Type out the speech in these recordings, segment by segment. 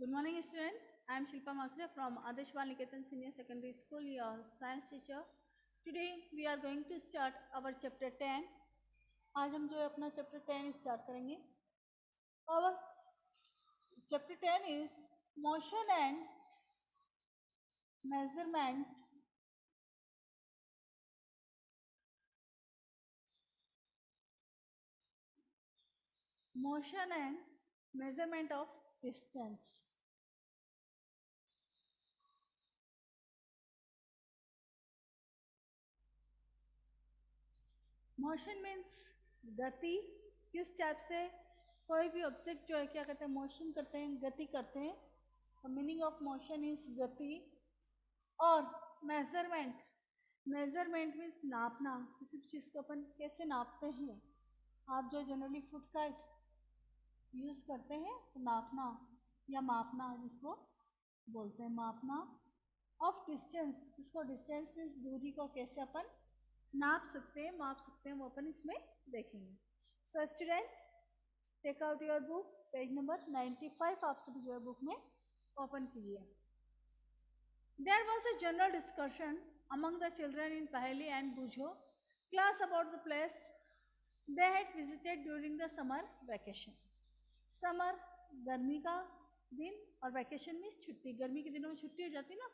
Good morning, student. I am Shilpa Makre from Adarsh Baliketan Senior Secondary School, your science teacher. Today we are going to start our chapter 10. आज हम जो है अपना chapter 10 start करेंगे. Our chapter 10 is motion and measurement. Motion and measurement of distance. Motion means गति. किस type से कोई भी ऑब्जेक्ट जो है क्या करते हैं, मोशन करते हैं, गति करते हैं. मीनिंग ऑफ मोशन इज गति. और मेजरमेंट, मेजरमेंट मीन्स नापना. किसी चीज़ को अपन कैसे नापते हैं. आप जो जनरली फुट का यूज़ करते हैं तो नापना या मापना जिसको बोलते हैं, मापना. ऑफ डिस्टेंस, जिसको डिस्टेंस मीन्स दूरी को कैसे अपन नाप सकते हैं, माप सकते हैं, वो अपन इसमें देखेंगे. So student, take out your book, page number 95 आप सभी जो है बुक में ओपन कीजिए. There was a general discussion among the children in Paheli and Bujho class about the place they had visited during the summer vacation. Summer गर्मी का दिन और वैकेशन मीन्स छुट्टी. गर्मी के दिनों में छुट्टी हो जाती है ना,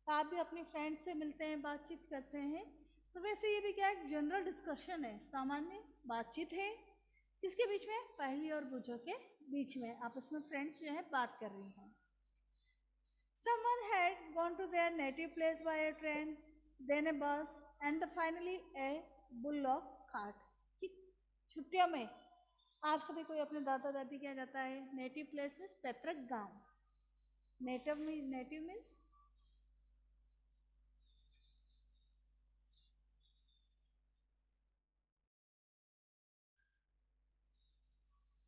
तो आप भी अपने फ्रेंड से मिलते हैं, बातचीत करते हैं. तो वैसे ये भी क्या है, जनरल डिस्कशन है, सामान्य बातचीत है. किसके बीच में, पहली और बुझो के बीच में. आपस में फ्रेंड्स जो है बात कर रही हैं. Someone had gone to their native place by a train, then a bus, and finally a bullock cart. कि छुट्टियों में आप सभी कोई अपने दादा दादी क्या जाता है, नेटिव प्लेस मीन्स पैतृक गांव. Native means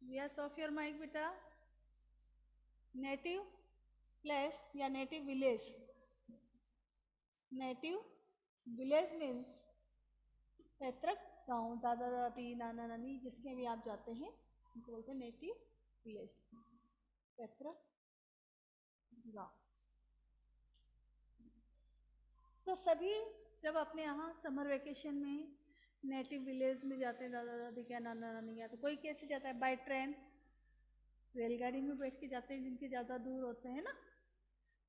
yes of your mike बेटा. नेटिव प्लेस या native village. Native village means पैतृक गांव, दादा दादी, नाना नानी, जिसके भी आप जाते हैं उनको बोलते हैं नेटिव विलेज, पैतृक गांव. तो सभी जब अपने यहाँ समर वेकेशन में नेटिव विलेज में जाते हैं, दादा दादी क्या, नाना नानी क्या, तो कोई कैसे जाता है, बाय ट्रेन, रेलगाड़ी में बैठ के जाते हैं जिनके ज़्यादा दूर होते हैं ना.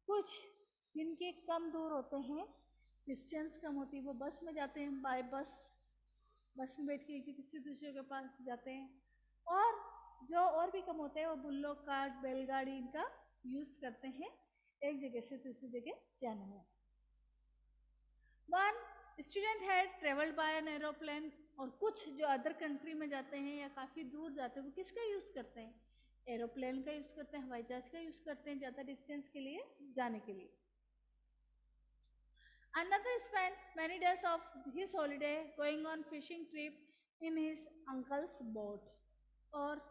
कुछ जिनके कम दूर होते हैं, डिस्टेंस कम होती है, वो बस में जाते हैं, बाय बस. बस में बैठ के किसी दूसरे के पास जाते हैं. और जो और भी कम होते हैं वो बुल्लो कार्ट, बैलगाड़ी, इनका यूज़ करते हैं एक जगह से दूसरी जगह जाने में. One student had travelled by an aeroplane. और कुछ जो अदर कंट्री में जाते हैं या काफ़ी दूर जाते हैं वो किसका यूज़ करते हैं, एरोप्लेन का यूज़ करते हैं, हवाई जहाज का यूज़ करते हैं ज़्यादा डिस्टेंस के लिए जाने के लिए. Another spent many days of his holiday going on fishing trip in his uncle's boat. और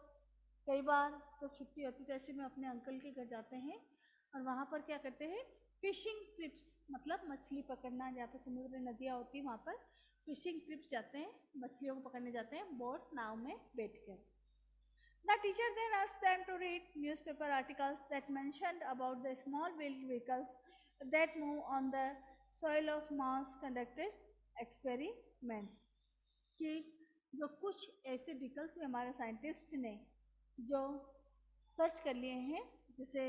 कई बार जब छुट्टी होती है तो ऐसे में अपने अंकल के घर जाते हैं और वहाँ पर क्या करते हैं, फिशिंग ट्रिप्स, मतलब मछली पकड़ना. जहाँ पर समुद्र नदियाँ होती हैं वहाँ पर फिशिंग ट्रिप्स जाते हैं, मछलियों को पकड़ने जाते हैं बोट, नाव में बैठकर. The teacher then asked them to read newspaper articles that mentioned about the small wheeled vehicles that move on the soil of Mars conducted experiments. कि जो कुछ ऐसे व्हीकल्स में हमारे साइंटिस्ट ने जो सर्च कर लिए हैं, जैसे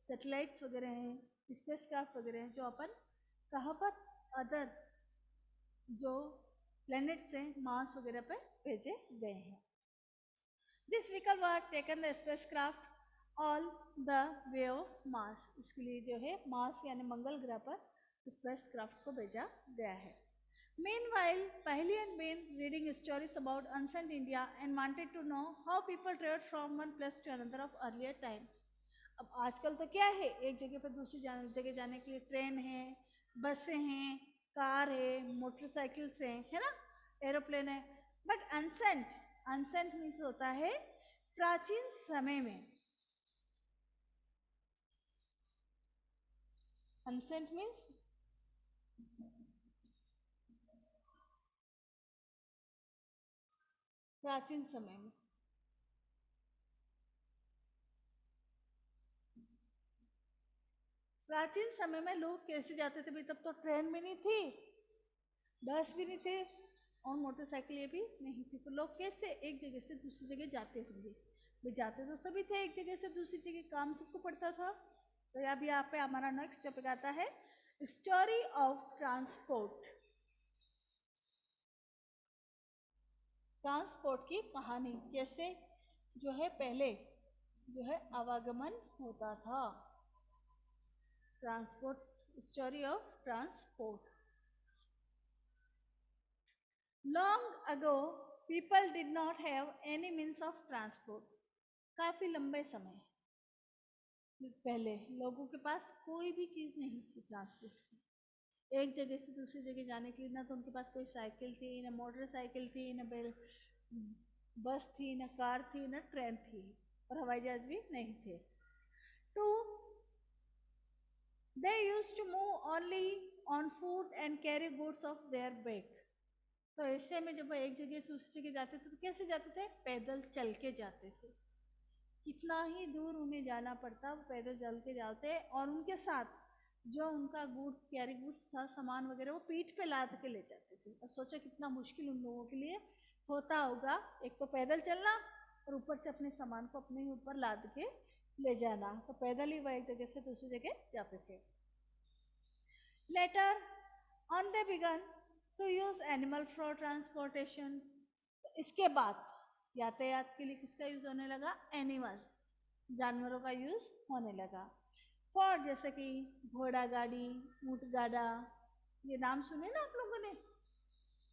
सैटेलाइट्स वगैरह हैं, स्पेसक्राफ्ट वगैरह हैं, जो अपन कहाँ पर अदर जो प्लैनेट्स हैं, मार्स वगैरह पर भेजे गए हैं. This vehicle was taken the spacecraft all the way of Mars. इसके लिए जो है मार्स यानी मंगल ग्रह पर स्पेसक्राफ्ट को भेजा गया है. Meanwhile, Paheli and Ben reading stories about ancient India and wanted to know how people traveled from one place to another of earlier time. अब आजकल तो क्या है, एक जगह पर दूसरी जगह जाने के लिए ट्रेन है, बसें हैं, कार है, मोटरसाइकिल्स हैं, है ना, एरोप्लेन है. बट अनसेंट मीन्स होता है प्राचीन समय में. अनसेंट मीन्स प्राचीन समय में. प्राचीन समय में लोग कैसे जाते थे भाई? तब तो ट्रेन भी नहीं थी, बस भी नहीं थे और मोटरसाइकिल ये भी नहीं थी, तो लोग कैसे एक जगह से दूसरी जगह जाते होंगे? भाई जाते तो सभी थे एक जगह से दूसरी जगह, काम सबको पड़ता था। तो अभी यहाँ पे हमारा नेक्स्ट टॉपिक आता है स्टोरी ऑफ ट्रांसपोर्ट। ट्रांसपोर्ट की कहानी, कैसे जो है पहले जो है आवागमन होता था। Transport, story of transport. Long ago people did not have any means of transport. काफी लंबे समय पहले लोगों के पास कोई भी चीज नहीं थी ट्रांसपोर्ट की, एक जगह से दूसरी जगह जाने के लिए। ना तो उनके पास कोई साइकिल थी, ना मोटरसाइकिल थी, ना बस थी, ना कार थी, ना ट्रेन थी, और हवाई जहाज भी नहीं थे। To they used to move only on foot and carry goods of their back. तो ऐसे में जब एक जगह से दूसरी जगह जाते थे तो कैसे जाते थे? पैदल चल के जाते थे। कितना ही दूर उन्हें जाना पड़ता, वो पैदल चल के जाते, और उनके साथ जो उनका गुड्स, कैरी गुड्स था, सामान वगैरह, वो पीठ पे लाद के ले जाते थे। और सोचो कितना मुश्किल उन लोगों के लिए होता होगा, एक तो पैदल चलना और ऊपर से अपने सामान को अपने ऊपर लाद के ले जाना। तो पैदल ही वह एक जगह से दूसरी जगह जाते थे। Later on they began to use animal for transportation. इसके बाद यातायात के लिए किसका यूज होने लगा? एनिमल, जानवरों का यूज होने लगा। फॉर जैसे कि घोड़ा गाड़ी, ऊंट गाड़ा, ये नाम सुने ना आप लोगों ने,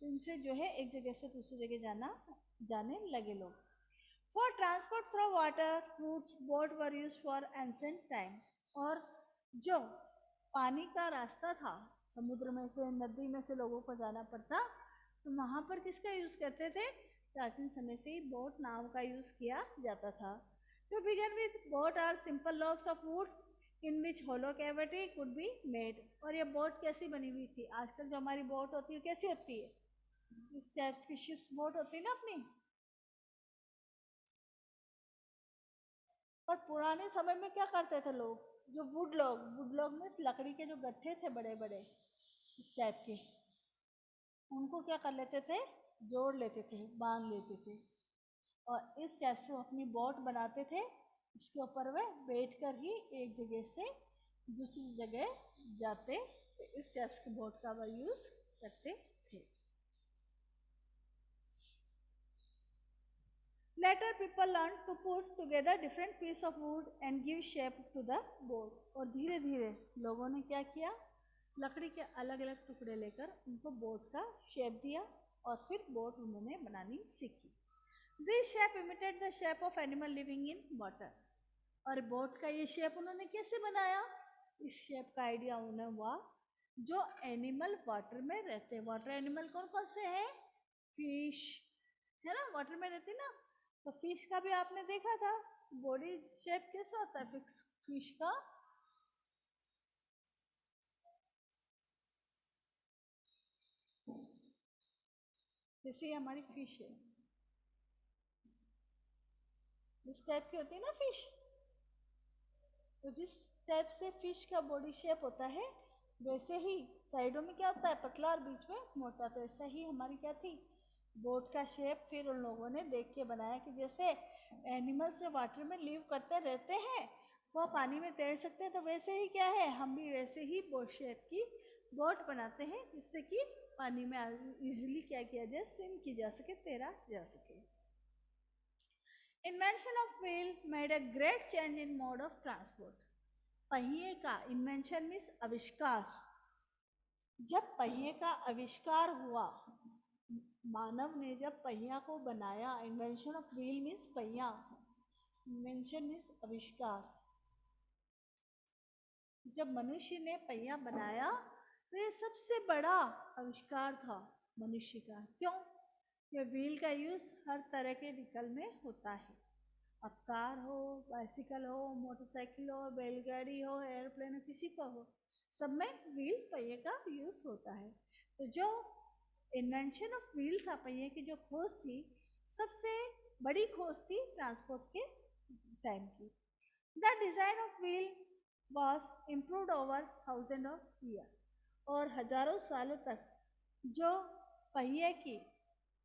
इनसे जो है एक जगह से दूसरी जगह जाने लगे लोग। For transport through water routes boat were use for ancient time. और जो पानी का रास्ता था, समुद्र में से, नदी में से लोगों को जाना पड़ता, तो वहाँ पर किसका यूज करते थे? प्राचीन समय से ही बोट, नाव का यूज किया जाता था। To begin with boat are simple logs of wood in which hollow cavity could be made. और ये बोट कैसी बनी हुई थी? आजकल जो हमारी बोट होती है कैसी होती है? इस टाइप्स की शिप्स बोट होती है ना अपनी। पर पुराने समय में क्या करते थे लोग? जो वुड लॉग में लकड़ी के जो गट्ठे थे बड़े बड़े इस टाइप के, उनको क्या कर लेते थे? जोड़ लेते थे, बांध लेते थे, और इस टाइप से वो अपनी बोट बनाते थे। इसके ऊपर वे बैठ कर ही एक जगह से दूसरी जगह जाते, तो इस टाइप की बोट का वह यूज करते थे। Later people learned to put together different pieces of wood and give shape to the boat। और धीरे धीरे लोगों ने क्या किया? लकड़ी के अलग अलग टुकड़े लेकर उनको बोट का शेप दिया, और फिर बोट उन्होंने बनानी सीखी। This shape imitated the shape of animal living in water। और बोट का ये शेप उन्होंने कैसे बनाया? इस शेप का आइडिया उन्हें हुआ जो एनिमल वाटर में रहते हैं। वाटर एनिमल कौन कौन से हैं? फिश है ना, वाटर में रहते ना। तो फिश का भी आपने देखा था बॉडी शेप कैसा होता है फिश का? जैसे ये हमारी फिश है, इस टाइप की होती है ना फिश। तो जिस टाइप से फिश का बॉडी शेप होता है, वैसे ही साइडों में क्या होता है? पतला, और बीच में मोटा। तो ऐसा ही हमारी क्या थी? बोट का शेप फिर उन लोगों ने देख के बनाया कि जैसे एनिमल्स जो वाटर में लिव करते रहते हैं वो पानी में तैर सकते हैं, तो वैसे ही क्या है, हम भी वैसे ही बोट शेप की बोट बनाते हैं, जिससे कि पानी में इजीली क्या किया जाए? स्विम की जा सके, तैरा जा सके। Invention of wheel made a great change in mode of transport. पहिए का इन्वेंशन मीन्स आविष्कार। जब पहिए का आविष्कार हुआ, मानव ने जब पहिया को बनाया, इन्वेंशन ऑफ व्हील मीन्स पहिया, इन्वेंशन मीन्स आविष्कार। जब मनुष्य ने पहिया बनाया तो ये सबसे बड़ा आविष्कार था मनुष्य का। क्यों? ये व्हील का यूज हर तरह के व्हीकल में होता है। अब कार हो, बाइसिकल हो, मोटरसाइकिल हो, बैलगाड़ी हो, एयरप्लेन हो, किसी का हो, सब में व्हील, पहिए का यूज होता है। तो जो इन्वेंशन ऑफ व्हील था, पहिए की जो खोज थी, सबसे बड़ी खोज थी ट्रांसपोर्ट के टाइम की। The design of wheel was improved over thousands of years. और हजारों सालों तक जो पहिए की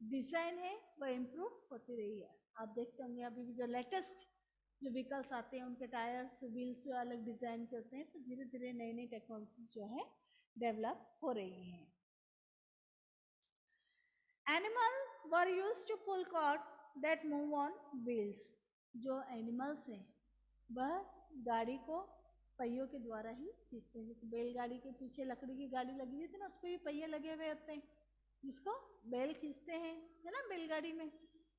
डिज़ाइन है वह इम्प्रूव होती रही है। आप देखते होंगे अभी भी जो लेटेस्ट जो व्हीकल्स आते हैं उनके टायर्स व्हील्स जो अलग डिज़ाइन के होते हैं, तो धीरे धीरे नई नई टेक्नोलॉजीज जो है डेवलप हो रही हैं। Animal were use to pull cart that move on wheels. जो एनिमल्स हैं वह गाड़ी को पहियों के द्वारा ही खींचते हैं। जैसे बैलगाड़ी के पीछे लकड़ी की गाड़ी लगी होती है ना, उस पर भी पहिए लगे हुए होते हैं जिसको बैल खींचते हैं, है ना। बैलगाड़ी में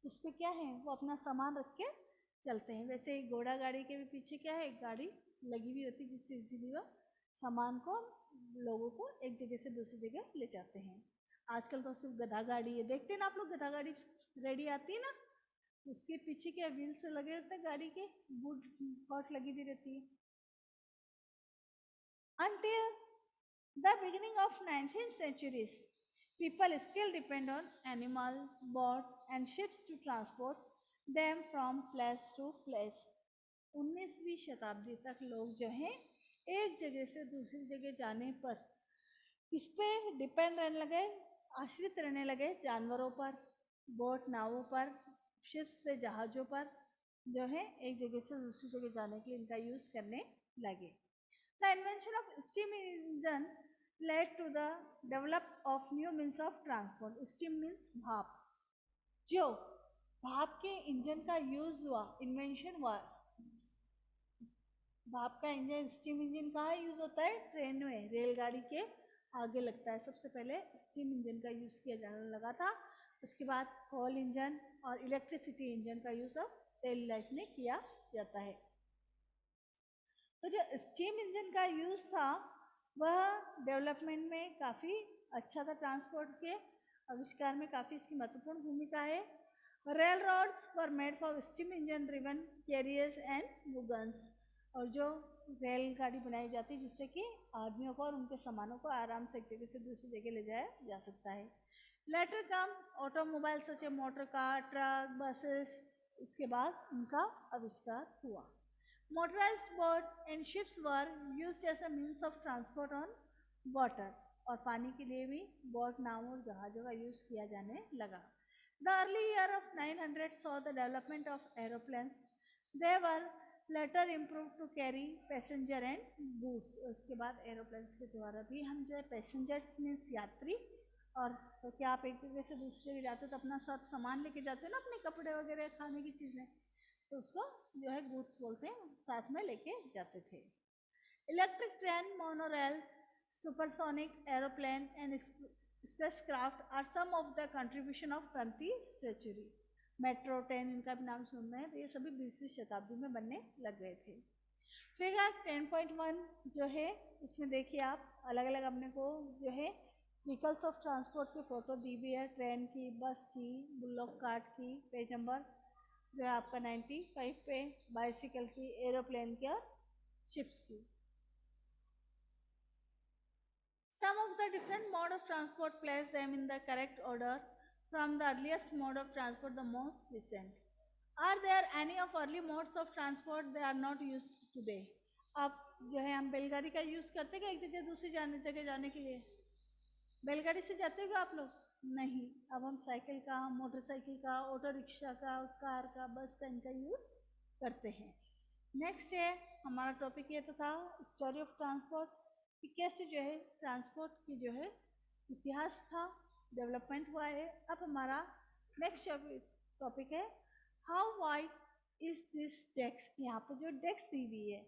उस पर क्या है, वो अपना सामान रख के चलते हैं। वैसे ही घोड़ा गाड़ी के भी पीछे क्या है, एक गाड़ी लगी हुई होती है जिससे इजीली वो सामान को, लोगों को एक जगह से दूसरी जगह ले जाते हैं। आजकल तो सिर्फ गधा गाड़ी है, देखते हैं ना आप लोग, गधा गाड़ी रेडी आती है ना, उसके पीछे क्या व्हील्स लगे रहते हैं, गाड़ी के वुड कॉट लगी दी रहती है। Until the beginning of 19th centuries, people still depend on animal, boat and ships to transport them from place to place. 19वीं शताब्दी तक लोग जो हैं एक जगह से दूसरी जगह जाने पर इस पे डिपेंड रहने लगे, आश्रित रहने लगे जानवरों पर, बोट नावों पर, शिप्स पे जहाज़ों पर जो है एक जगह से दूसरी जगह जाने के लिए इनका यूज़ करने लगे। The invention of steam engine led to the development of new means of transport. Steam means भाप। जो भाप के इंजन का यूज हुआ, इन्वेंशन हुआ, भाप का इंजन, स्टीम इंजन कहाँ यूज होता है, ट्रेन में, रेलगाड़ी के आगे लगता है। सबसे पहले स्टीम इंजन का यूज किया जाने लगा था, उसके बाद कोल इंजन और इलेक्ट्रिसिटी इंजन का यूज अब डेली लाइफ में किया जाता है। तो जो स्टीम इंजन का यूज़ था वह डेवलपमेंट में काफ़ी अच्छा था, ट्रांसपोर्ट के आविष्कार में काफ़ी इसकी महत्वपूर्ण भूमिका है। Railroads were made for steam engine driven carriers and wagons. और जो रेलगाड़ी बनाई जाती है जिससे कि आदमियों को और उनके सामानों को आराम से एक जगह से दूसरी जगह ले जाया जा सकता है। लेटर कम ऑटोमोबाइल सच ए मोटर कार, ट्रक, बसेस, इसके बाद उनका आविष्कार हुआ। Motorized boat and ships were used as a means of transport on water. और पानी के लिए भी बोट, नाव और जहाज़ों का यूज़ किया जाने लगा। The early year of 900 saw the development of aeroplanes. They were later improved to carry passenger and goods. उसके बाद एरोप्लेन्स के द्वारा भी हम जो है पैसेंजर्स मीन्स यात्री, और तो क्या आप एक जगह से दूसरी जगह जाते हो तो अपना साथ सामान लेके जाते हो ना, अपने कपड़े वगैरह, खाने की चीज़ें, तो उसको जो है गुड्स बोलते हैं, साथ में लेके जाते थे। Electric train, monorail, supersonic aeroplane and spacecraft are some of the contribution of 20th century. Metro train, इनका भी नाम सुन रहे हैं, तो ये सभी 20वीं शताब्दी में बनने लग गए थे। फिगर 10.1 जो है उसमें देखिए आप, अलग अलग अपने को जो है व्हीकल्स ऑफ ट्रांसपोर्ट की फ़ोटो दी हुई है, ट्रेन की, बस की, बुल्लोक कार्ट की, पेज नंबर जो है आपका 95 पे, बाइसिकल की, एरोप्लेन की और शिप्स की। Some of the different mode of transport place them in the correct order from the earliest mode of transport the most recent. Are there any of early modes of transport they are not used today? अब जो है हम बैलगाड़ी का use करते हैं एक जगह दूसरी जगह जाने के लिए, बैलगाड़ी से जाते हो आप लोग? नहीं। अब हम साइकिल का, मोटरसाइकिल का, ऑटो रिक्शा का, कार का, बस का, इनका यूज़ करते हैं। नेक्स्ट है हमारा टॉपिक ये तो था स्टोरी ऑफ ट्रांसपोर्ट, कि कैसे जो है ट्रांसपोर्ट की जो है इतिहास था, डेवलपमेंट हुआ है। अब हमारा नेक्स्ट टॉपिक है how wide is this desk. यहाँ पर जो डेस्क दी हुई है,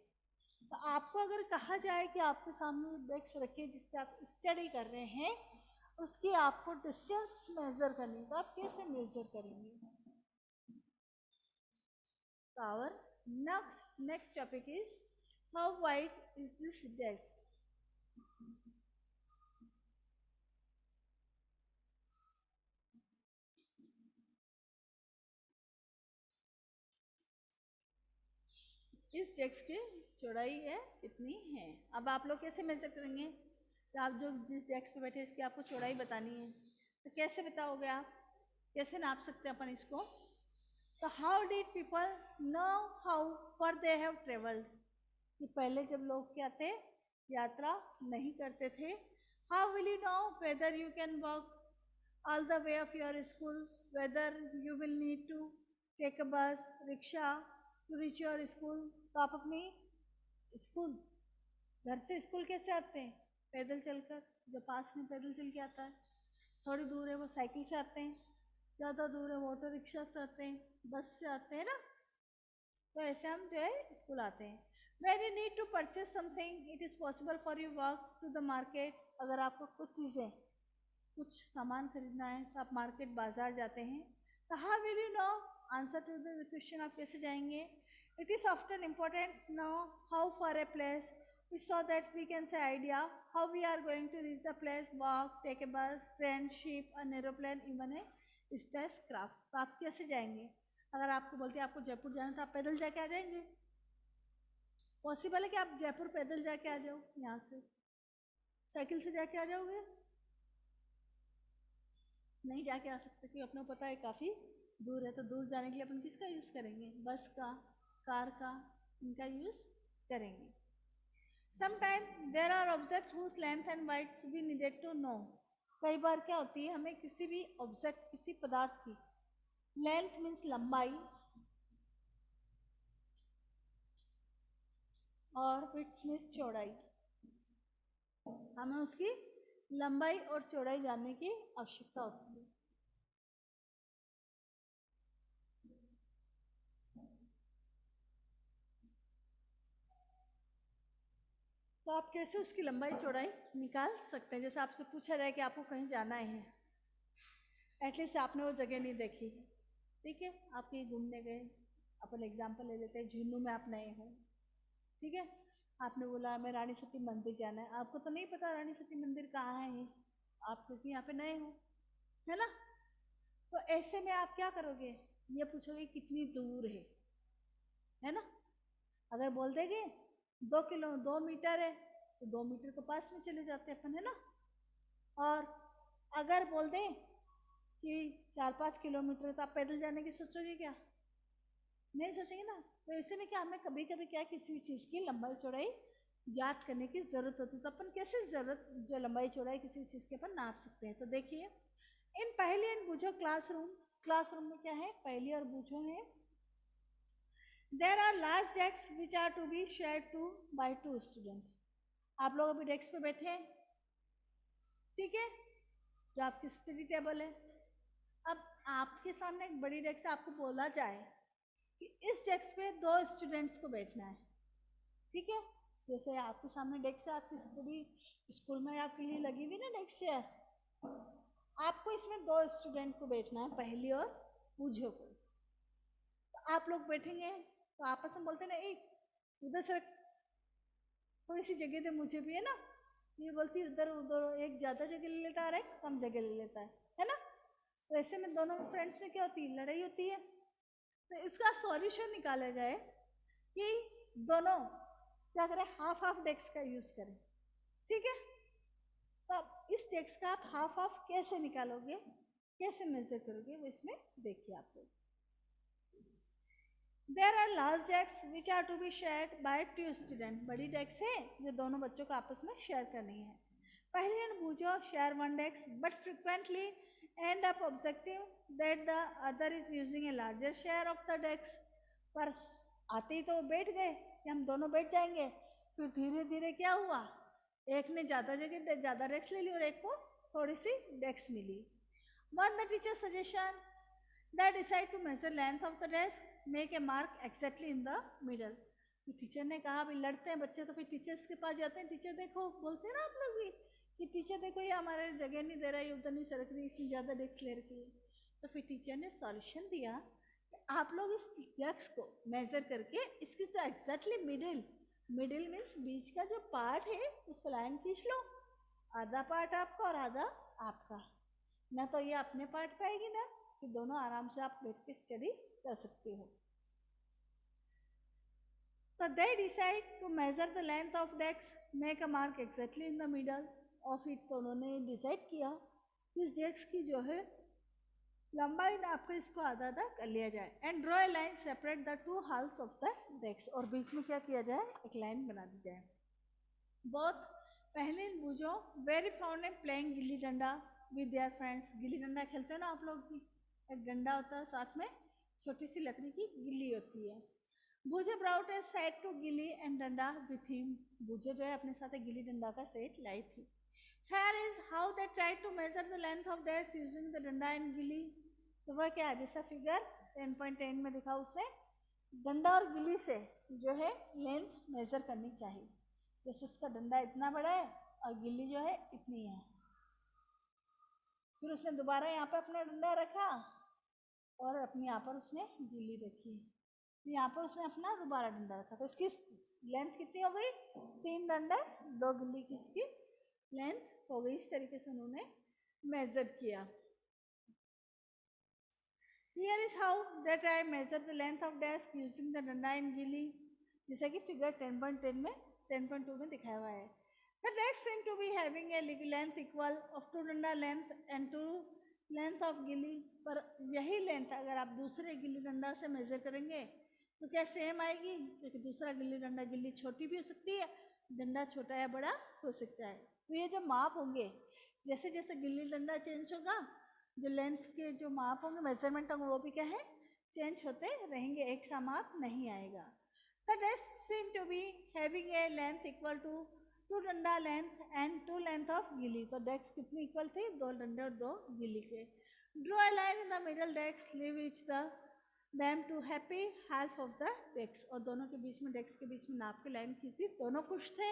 तो आपको अगर कहा जाए कि आपके सामने डेस्क रखिए जिस पे आप स्टडी कर रहे हैं, उसकी आपको डिस्टेंस मेजर करनी, तो आप कैसे मेजर करेंगे? Our next topic is how wide is this desk. इस डेस्क की चौड़ाई है इतनी है। अब आप लोग कैसे मेजर करेंगे? तो आप जो जिस डेस्क पे बैठे इसकी आपको चौड़ाई बतानी है, तो कैसे बताओगे आप, कैसे नाप सकते हैं अपन इसको? तो how did people know how for they have travelled, कि पहले जब लोग क्या थे, यात्रा नहीं करते थे. How will you know whether you can walk all the way of your school, whether you will need to take a bus, rickshaw to reach your school? तो आप अपनी स्कूल, घर से स्कूल कैसे आते हैं? पैदल चलकर. जो पास में पैदल चल के आता है, थोड़ी दूर है वो साइकिल से आते हैं, ज़्यादा दूर है वो ऑटो रिक्शा से आते हैं, बस से आते हैं ना. तो ऐसे हम जो है स्कूल आते हैं. When you need to purchase something, it is possible for you walk to the market. अगर आपको कुछ चीज़ें, कुछ सामान खरीदना है तो आप मार्केट, बाजार जाते हैं. तो how will you know? Answer to the question, आप कैसे जाएंगे? It is often important to know how far a place is so that we can say idea how we are going to reach the place. Walk, take a bus, train, ship, an aeroplane, even a spacecraft. तो आप कैसे जाएंगे? अगर आपको बोलते हैं आपको जयपुर जाना तो आप पैदल जाके आ जाएंगे? पॉसिबल है कि आप जयपुर पैदल जाके आ जाओ? यहाँ से साइकिल से जाके आ जाओगे? नहीं जाके आ सकते, क्योंकि अपने पता है काफ़ी दूर है. तो दूर जाने के लिए अपन किसका यूज़ करेंगे? बस का, कार का, इनका यूज़ करेंगे. Sometime there are object whose length and width we needed to know. कई बार क्या होती है, हमें किसी भी ऑब्जेक्ट, किसी पदार्थ की लेंथ मीन्स लंबाई और विड्थ मीन्स चौड़ाई, हमें उसकी लंबाई और चौड़ाई जानने की आवश्यकता होती है. तो आप कैसे उसकी लंबाई चौड़ाई निकाल सकते हैं? जैसे आपसे पूछा जाए कि आपको कहीं जाना है, एटलीस्ट आपने वो जगह नहीं देखी, ठीक है, आप कहीं घूमने गए, अपन एग्जाम्पल ले लेते हैं, झुन्नू में आप नए हो, ठीक है, आपने बोला हमें रानी सती मंदिर जाना है. आपको तो नहीं पता रानी सती मंदिर कहाँ है, आप क्योंकि यहाँ पे नए हो, है ना. तो ऐसे में आप क्या करोगे? ये पूछोगे कितनी दूर है ना. अगर बोल देंगे 2 मीटर है तो 2 मीटर के पास में चले जाते अपन, है ना. और अगर बोल दें कि 4-5 किलोमीटर, तो आप पैदल जाने की सोचोगे क्या? नहीं सोचेंगे ना. तो ऐसे में क्या, हमें कभी कभी क्या, किसी चीज़ की लंबाई चौड़ाई याद करने की ज़रूरत होती है. तो अपन कैसे ज़रूरत, जो लंबाई चौड़ाई किसी चीज़ के अपन नाप सकते हैं. तो देखिए, इन पहेली एंड बूझो क्लासरूम में क्या है, पहेली और बूझो है. There are large desk which are to be share to by 2 student. आप लोग अभी डेस्क पे बैठे हैं, ठीक है, जो आपकी स्टडी टेबल है. अब आपके सामने एक बड़ी डेस्क है, आपको बोला जाए कि इस डेस्क पे 2 स्टूडेंट्स को बैठना है, ठीक है. जैसे आपके सामने डेस्क है, आपकी स्टडी स्कूल में आपके लिए लगी हुई ना डेस्क चेयर, आपको इसमें 2 स्टूडेंट को बैठना है, पहेली और बूझो को. तो आप लोग बैठेंगे तो आपस में बोलते ना, एक उधर से थोड़ी सी जगह दे मुझे भी, है ना. ये बोलती उधर उधर, एक ज़्यादा जगह ले लेता है, एक कम जगह ले लेता है ना. तो ऐसे में दोनों फ्रेंड्स में क्या होती है, लड़ाई होती है. तो इसका सॉल्यूशन निकाला जाए कि दोनों क्या करें, हाफ डेस्क का यूज़ करें, ठीक है. तो अब इस डेस्क का आप हाफ कैसे निकालोगे, कैसे मेजर करोगे, वो इसमें देखिए आप लोग. There are large desk which are to be shared by 2 student. बड़ी डेस्क है जो दोनों बच्चों को आपस में शेयर करनी है. Paheli and Boojho share 1 desk but frequently end up objective that the other is using a larger share of the desk. पर आते ही तो बैठ गए कि हम दोनों बैठ जाएंगे, फिर धीरे धीरे क्या हुआ, एक ने ज़्यादा जगह, ज़्यादा डेस्क ले ली और एक को थोड़ी सी डेस्क मिली. One the teacher suggestion that decide to measure length of the desk, make a mark exactly in the middle. तो टीचर ने कहा, भाई लड़ते हैं बच्चे तो फिर टीचर्स के पास जाते हैं, टीचर देखो, बोलते हैं ना आप लोग भी कि टीचर देखो ये हमारे जगह नहीं दे रहा, ये उधर नहीं सरक रही, इसने ज़्यादा डेस्क ले रखी है. तो फिर टीचर ने सॉल्यूशन दिया कि आप लोग इस डेस्क को मेजर करके इसकी जो एग्जैक्टली मिडिल मीन्स बीच का जो पार्ट है उस पर लाइन खींच लो, आधा पार्ट आपका और आधा आपका. ना तो ये अपने पार्ट पे आएगी ना, कि दोनों आराम से आप बैठ के स्टडी कर सकते हो. So they decide to measure the length of desk, make a mark exactly in the middle of it. तो उन्होंने डिसाइड किया कि इस डेस्क की जो है लंबाई नाप के इसको आधा आधा कर लिया जाए। And draw a line separate the two halves of the desk, और बीच में क्या किया जाए, एक लाइन बना दी जाए। बहुत पहले बूझो very found and playing gilli danda with their friends. Gilli danda खेलते हैं ना आप लोग भी, एक डंडा होता है साथ में छोटी सी लकड़ी की गिल्ली होती है। बूझे ब्राउट ए सेट टू गिल्ली एंड डंडा विथ हिम। बूझे जो है अपने साथ एक गिल्ली डंडा का सेट लाई थी। Here is how they tried to measure the length of dash using the डंडा एंड गिल्ली। तो वह क्या, जैसा फिगर 10.10 में दिखा उसने डंडा और गिल्ली से जो है लेंथ मेजर करनी चाहिए। जैसे इसका डंडा इतना बड़ा है और गिल्ली जो है इतनी है। फिर उसने दोबारा यहाँ पे अपना डंडा रखा और अपनी यहाँ पर उसने गिल्ली रखी, फिर यहाँ पर उसने अपना दोबारा डंडा रखा, तो इसकी लेंथ कितनी हो गई, 3 डंडा 2 गिल्ली की इसकी लेंथ हो गई। इस तरीके से उन्होंने मेजर किया। Here is how that I measure the length of desk using the डंडा and गिल्ली, जैसा कि फिगर 10.10 में 10.2 में दिखाया हुआ है। The desk seem to be having a length equal of 2 डंडा length and 2 length of गिल्ली, पर यही लेंथ अगर आप दूसरे गिल्ली डंडा से मेजर करेंगे तो क्या सेम आएगी, क्योंकि दूसरा गिल्ली डंडा गिल्ली छोटी भी हो सकती है, डंडा छोटा या बड़ा हो सकता है। तो ये जो माप होंगे, जैसे जैसे गिल्ली डंडा चेंज होगा, जो लेंथ के जो माप होंगे, मेजरमेंट होंगे, वो भी क्या है, चेंज होते रहेंगे, एक सा माप नहीं आएगा। The desk seem to be having a length equal to 2 डंडा लेंथ एंड 2 लेंथ ऑफ गिल्ली। तो डेस्क कितनी इक्वल थी, 2 डंडे और 2 गिल्ली के। Draw a line in the middle desk, leave each them to happy half of the desk, और दोनों के बीच में, डेस्क के बीच में नाप के लाइन खींची, दोनों खुश थे,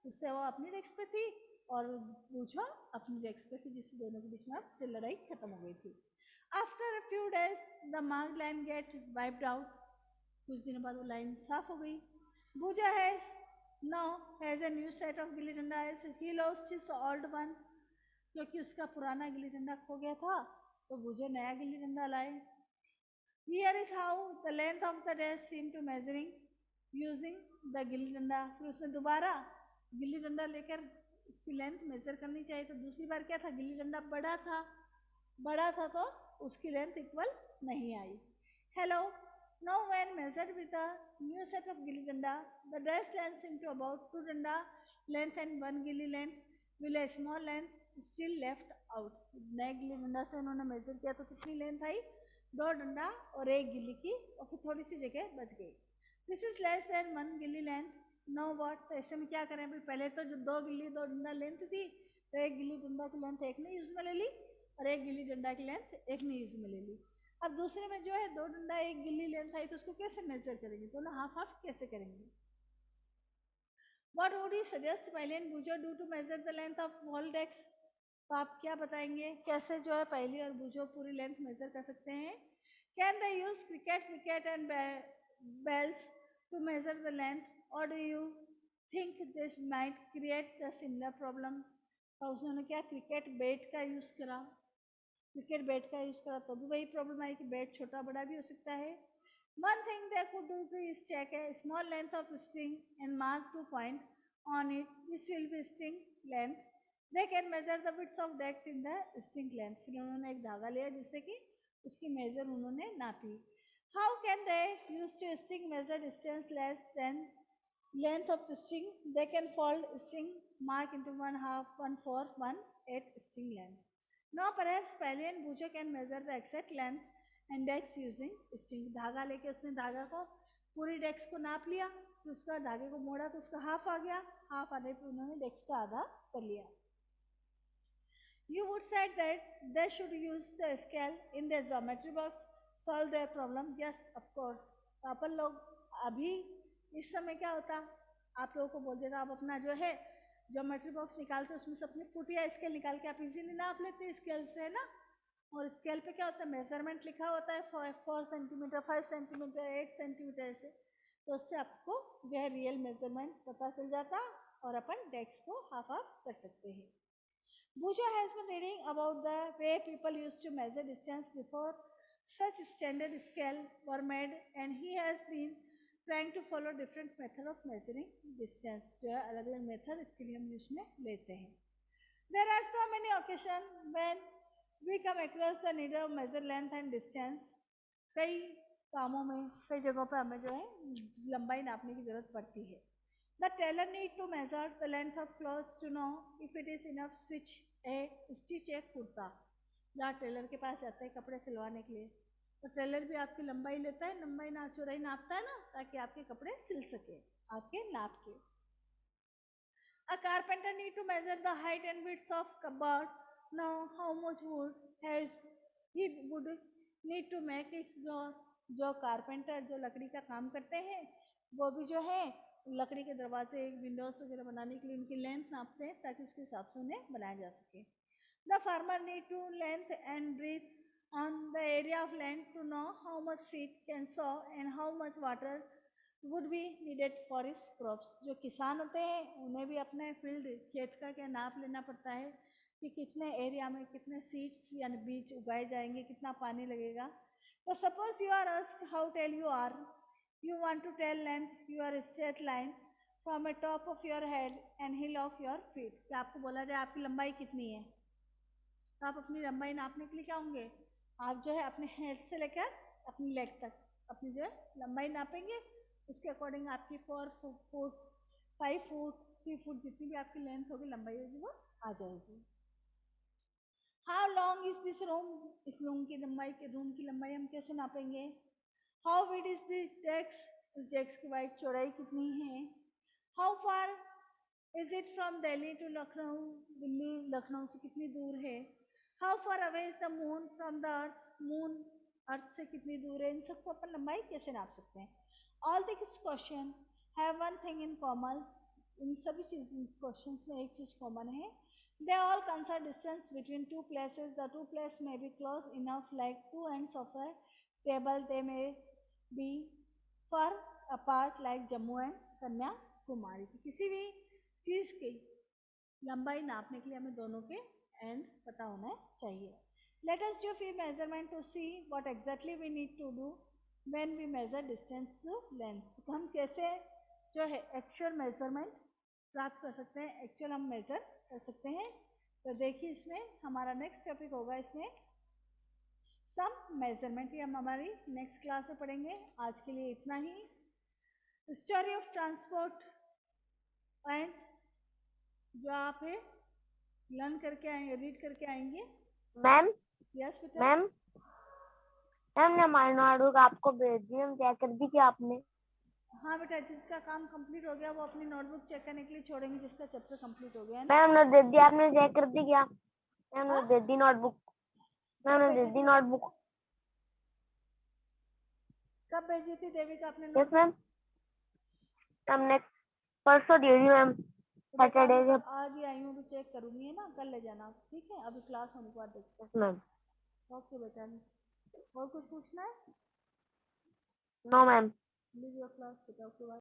उससे वो अपनी डेस्क पे थी और पूछो अपनी डेस्क पे थी, जिससे दोनों के बीच में अब लड़ाई खत्म हो गई थी। After a few days the mark line get wiped out, कुछ दिनों बाद वो लाइन साफ हो गई। Bujho has now has a new set of gilli danda as he lost his old one, क्योंकि उसका पुराना गिल्ली डंडा खो गया था तो बूझे नया गिल्ली डंडा लाए। Here is how the length of the desk seem to measuring using the gilli danda. फिर उसने दोबारा गिल्ली डंडा लेकर इसकी लेंथ मेजर करनी चाहिए, तो दूसरी बार क्या था, गिल्ली डंडा बड़ा था तो उसकी लेंथ इक्वल नहीं आई। Hello, now when measured with a new set of gilli danda, the desk length seem to about 2 डंडा length and 1 गिल्ली length, will a small length still left out। नए गिल्ली डंडा से उन्होंने मेजर किया तो कितनी लेंथ आई, 2 डंडा और 1 गिल्ली की, और फिर थोड़ी सी जगह बच गई। दिस इज लेस देन 1 गिल्ली लेंथ, नो वॉट। तो ऐसे में क्या करें, अभी पहले तो जो 2 गिल्ली 2 डंडा लेंथ थी, तो 1 गिल्ली डंडा की लेंथ एक ने यूज में ले ली और 1 गिल्ली डंडा की लेंथ एक ने यूज में ले ली। अब दूसरे में जो है 2 डंडा 1 गिल्ली लेंथ आई, तो उसको कैसे मेजर करेंगे, दोनों हाफ हाफ कैसे करेंगे। What would you suggest Paheli and Bujo do to measure the length of whole decks? तो आप क्या बताएंगे, कैसे जो है पहली और बुझो पूरी लेंथ मेजर कर सकते हैं। Can they use cricket wicket and bails to measure the length, और do you think this might create the similar problem. तो उन्होंने क्या, क्रिकेट बैट का यूज़ करा, क्रिकेट बैट का यूज़ करा तो भी वही प्रॉब्लम आई कि बैट छोटा बड़ा भी हो सकता है। One thing they could do is check a small length of string and mark 2 point on it, this will be string length. They can measure the width of deck in the string length. फिर उन्होंने एक धागा लिया जिससे कि उसकी measure उन्होंने नापी। How can they use to string measure distance less then length of string, they can fold string mark into 1/2 1/4 1/8 string length. Now perhaps Paheli and Bujo can measure the exact length and decks using string। धागा लेके उसने धागा को पूरी डेक्स को नाप लिया, फिर उसका धागे को मोड़ा तो उसका हाफ आ गया, हाफ आने पर उन्होंने डेक्स का आधा कर लिया। You would say that they should use the scale in their geometry box solve their problem। Yes, of course। तो अपन लोग अभी इस समय क्या होता, आप लोगों को बोल देता आप अपना जो है ज्योमेट्री बॉक्स निकालते उसमें से अपनी फुट या स्केल निकाल के आप इजीली नाप लेते हैं स्केल से, है ना। और स्केल पे क्या होता है, मेजरमेंट लिखा होता है 4 सेंटीमीटर 5 सेंटीमीटर 8 सेंटीमीटर ऐसे, तो उससे आपको जो है रियल मेजरमेंट पता चल जाता और अपन डेक्स को हाफ हाफ कर सकते हैं। Bujo has been reading about the way people used to measure distance before such standard scale were made, and he has been trying to follow different method of measuring distance। जो है अलग अलग method इसके लिए हम use में लेते हैं। There are so many occasions when we come across the need of measure length and distance. कई कामों में, कई जगहों पर हमें जो है लंबाई नापने की जरूरत पड़ती है। The tailor need to measure the length of cloth to know if it is enough stitch a kurta. जहाँ टेलर के पास जाते हैं कपड़े सिलवाने के लिए, तो टेलर भी आपकी लंबाई लेता है, लंबाई ना चौड़ाई नापता है ना, ताकि आपके कपड़े सिल सके आपके नाप के। A carpenter need to measure the height and width of cupboard. Now, how much wood has he would need to make its door? जो कारपेंटर जो लकड़ी का काम करते हैं, वो भी जो है लकड़ी के दरवाजे, विंडोज वगैरह बनाने के लिए उनकी लेंथ नापते हैं, ताकि उसके हिसाब से उन्हें बनाया जा सके। The farmer need to length and breadth on the area of land to know how much seed can sow and how much water would be needed for his crops। जो किसान होते हैं उन्हें भी अपने फील्ड खेत का क्या नाप लेना पड़ता है कि कितने एरिया में कितने सीड्स यानी बीज उगाए जाएंगे, कितना पानी लगेगा। तो suppose you are asked how tall you are, you want to tell length your straight line from a top of your head and heel of your feet। कि आपको बोला जाए आपकी लंबाई कितनी है, तो आप अपनी लंबाई नापने के लिए क्या होंगे, आप जो है अपने हेड से लेकर अपनी लेग तक अपनी जो है लंबाई नापेंगे। उसके अकॉर्डिंग आपकी 4 फुट 5 फुट 3 फुट जितनी भी आपकी लेंथ होगी, लंबाई होगी, वो आ जाएगी। How long is this room, इस रूम की लंबाई हम कैसे नापेंगे। How wide is this desk, इस डेस्क की वाइड चौड़ाई कितनी है। How far is it from Delhi to Lucknow, Delhi Lucknow से कितनी दूर है। How far away is the moon from the earth, moon earth से कितनी दूर है। इन सबको अपन लंबाई कैसे नाप सकते हैं। All this question have one thing in common, इन सभी क्वेश्चन में एक चीज कॉमन है। They all concern distance between two places, the two place may be close enough like two ends of a table, they may be far apart like Jammu and Kanyakumari. किसी भी चीज की लंबाई नापने के लिए हमें दोनों के एंड पता होना चाहिए। Let us do few measurement to see what exactly we need to do when we measure distance to length. तो हम कैसे जो है एक्चुअल मेजरमेंट प्राप्त कर सकते हैं, एक्चुअल हम मेजर कर सकते हैं। तो देखिए इसमें हमारा नेक्स्ट टॉपिक होगा, इसमें सम मेजरमेंट, ये हम हमारी नेक्स्ट क्लास में पढ़ेंगे। आज के लिए इतना ही। स्टोरी ऑफ ट्रांसपोर्ट एंड जो आप है लर्न करके आएंगे, रीड करके आएंगे। मैम यस बेटा। मैम मैम ने हमारे नोटबुक आपको भेज दी, हम चेक कर दी क्या आपने। हाँ बेटा, जिसका काम कंप्लीट हो गया वो अपनी नोटबुक चेक करने के लिए छोड़ेंगे, जिसका चैप्टर कंप्लीट हो गया है ना। मैम ने दे दी, आपने चेक कर दी क्या। मैम ने दे दी नोटबुक, मैम ने दे दी नोटबुक। कब भेजी थी देविका आपने यस नोटबुक। मैम, हमने परसों दे दी मैम, सैटरडे से। आज ही आई हूँ तो चेक करूंगी, है ना, कल ले जाना, ठीक है। अभी क्लास होने के बाद देखते यस मैम। हैं। ओके बेटा, और कुछ पूछना है। No ma'am. Leave your class बेटा, ओके बाय।